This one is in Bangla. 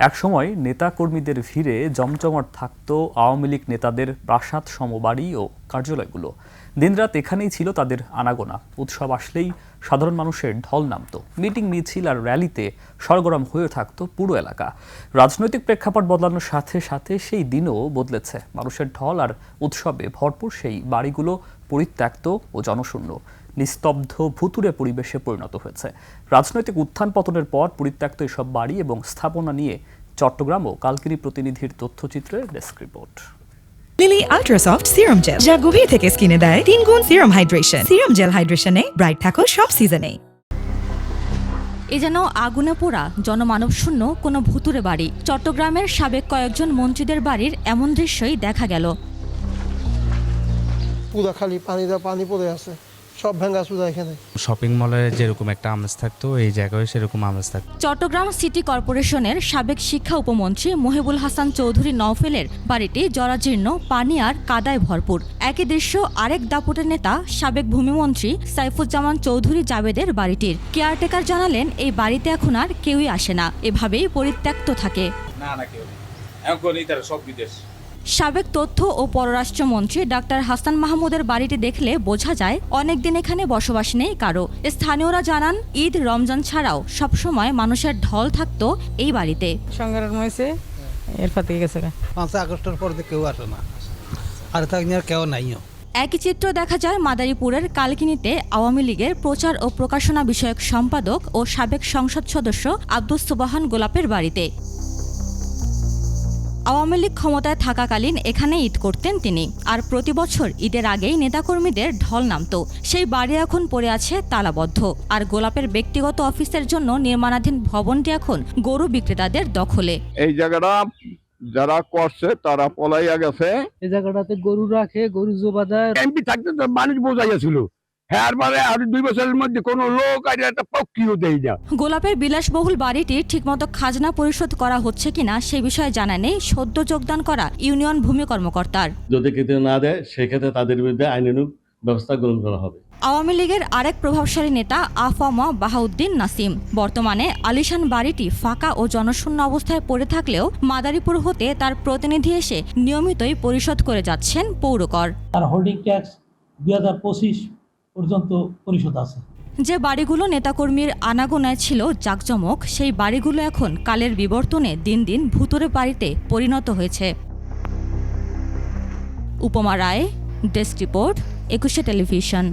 একসময় নেতাকর্মীদের ভিড়ে জমজমাট থাকত আওয়ামী লীগ নেতাদের প্রাসাদ সমবাড়ি ও কার্যালয়গুলো। দিনরাত এখানেই ছিল তাদের আনাগোনা। উৎসব আসলেই সাধারণ মানুষের ঢল নামত। মিটিং, মিছিল আর র্যালিতে সরগরম হয়ে থাকত পুরো এলাকা। রাজনৈতিক প্রেক্ষাপট বদলানোর সাথে সাথে সেই দিনও বদলেছে। মানুষের ঢল আর উৎসবে ভরপুর সেই বাড়িগুলো পরিত্যক্ত ও জনশূন্য, নিস্তব্ধ ভুতুড়ে পরিবেশে পরিণত হয়েছে। রাজনৈতিক উত্থান পতনের পর পরিত্যক্ত এসব বাড়ি এবং স্থাপনা নিয়ে চট্টগ্রাম ও কালকিনি প্রতিনিধির তথ্যচিত্রের desk report. Lily ultrasoft serum gel, যা গভীর থেকে স্কিনে দেয় 3 গুণ সিরাম হাইড্রেশন। সিরাম জেল হাইড্রেশনে ব্রাইট থাকো সব সিজনে। এ যেন আগুনে পোড়া জনমানব শূন্য কোনো ভুতুরে বাড়ি। চট্টগ্রামের সাবেক কয়েকজন মন্ত্রীদের বাড়ির এমন দৃশ্যই দেখা গেল। পুরা খালি পানি পড়ে আছে, সব ভাঙা চুরা এখানে। শপিং মলে যেরকম একটা আমেজ থাকতো, এই জায়গায় সেরকম আমেজ থাকতো। চট্টগ্রাম সিটি কর্পোরেশনের সাবেক শিক্ষা উপমন্ত্রী মহিবুল হাসান চৌধুরী নওফেলের বাড়িটি জরাজীর্ণ, পানি আর কাদায় ভরপুর। একই দৃশ্য আরেক দাপুটের নেতা সাবেক ভূমিমন্ত্রী সাইফুজ্জামান চৌধুরী জাবেদের বাড়িটির। কেয়ারটেকার জানালেন, এই বাড়িতে এখন আর কেউই আসে না, এভাবেই পরিত্যক্ত থাকে। সাবেক তথ্য ও পররাষ্ট্রমন্ত্রী ডাক্তার হাসান মাহমুদের বাড়িটি দেখলে বোঝা যায় অনেকদিন এখানে বসবাস নেই কারো। স্থানীয়রা জানান, ঈদ, রমজান ছাড়াও সবসময় মানুষের ঢল থাকতো এই বাড়িতে। সংগ্রাম হয়েছে, এরপর থেকে গেছে 5 আগস্টের পর কেউ আসে না, আর থাকনি আর কেউ নাইও। একই চিত্র দেখা যায় মাদারীপুরের কালকিনিতে আওয়ামী লীগের প্রচার ও প্রকাশনা বিষয়ক সম্পাদক ও সাবেক সংসদ সদস্য আব্দুস সুবহান গোলাপের বাড়িতে। আওয়ামী লীগ ক্ষমতায় থাকাকালীন এখানে ঈদ করতেন তিনি, আর প্রতি বছর ঈদের আগেই নেতাকর্মীদের ঢল নামত। সেই বাড়ি এখন পড়ে আছে তালাবদ্ধ, আর গোলাপের ব্যক্তিগত অফিসের জন্য নির্মাণাধীন ভবনটি এখন গরু বিক্রেতাদের দখলে। এই জায়গাটা যারা করছে তারা পলাইয়া গেছে। এই জায়গাটাতে গরু রাখে, গরু জোবা দেয়। এমপি থাকতে তো মানুষ বোঝাইয়াছিল, হ্যাঁ, আর 2 বছরের মধ্যে কোনো লোক আর একটা পক্ষীও দেয় না। গোলাপের বিলাসবহুল বাড়িটি ঠিকমতো খাজনা পরিশোধ করা হচ্ছে কিনা সে বিষয়ে জানা নেই সদ্য যোগদান করা ইউনিয়ন ভূমি কর্মকর্তার। যদি কেটে না দেয়, সেক্ষেত্রে তাদের বিরুদ্ধে আইনানুগ ব্যবস্থা গ্রহণ করা হবে। আওয়ামী লীগের আরেক প্রভাবশালী নেতা আফামা বাহাউদ্দিন নাসিম। বর্তমানে আলিশান বাড়িটি ফাঁকা ও জনশূন্য অবস্থায় পড়ে থাকলেও মাদারীপুর হতে তার প্রতিনিধি এসে নিয়মিতই পরিশোধ করে যাচ্ছেন পৌরকর। তার হোল্ডিং ট্যাক্স 2025 পর্যন্ত পরিশোধ আছে। যে বাড়িগুলো নেতাকর্মীর আনাগোনায় ছিল জাঁকজমক, সেই বাড়িগুলো এখন কালের বিবর্তনে দিন দিন ভুতুরে বাড়িতে পরিণত হয়েছে। উপমা রায়, ডেস্ক রিপোর্ট, 21শে টেলিভিশন।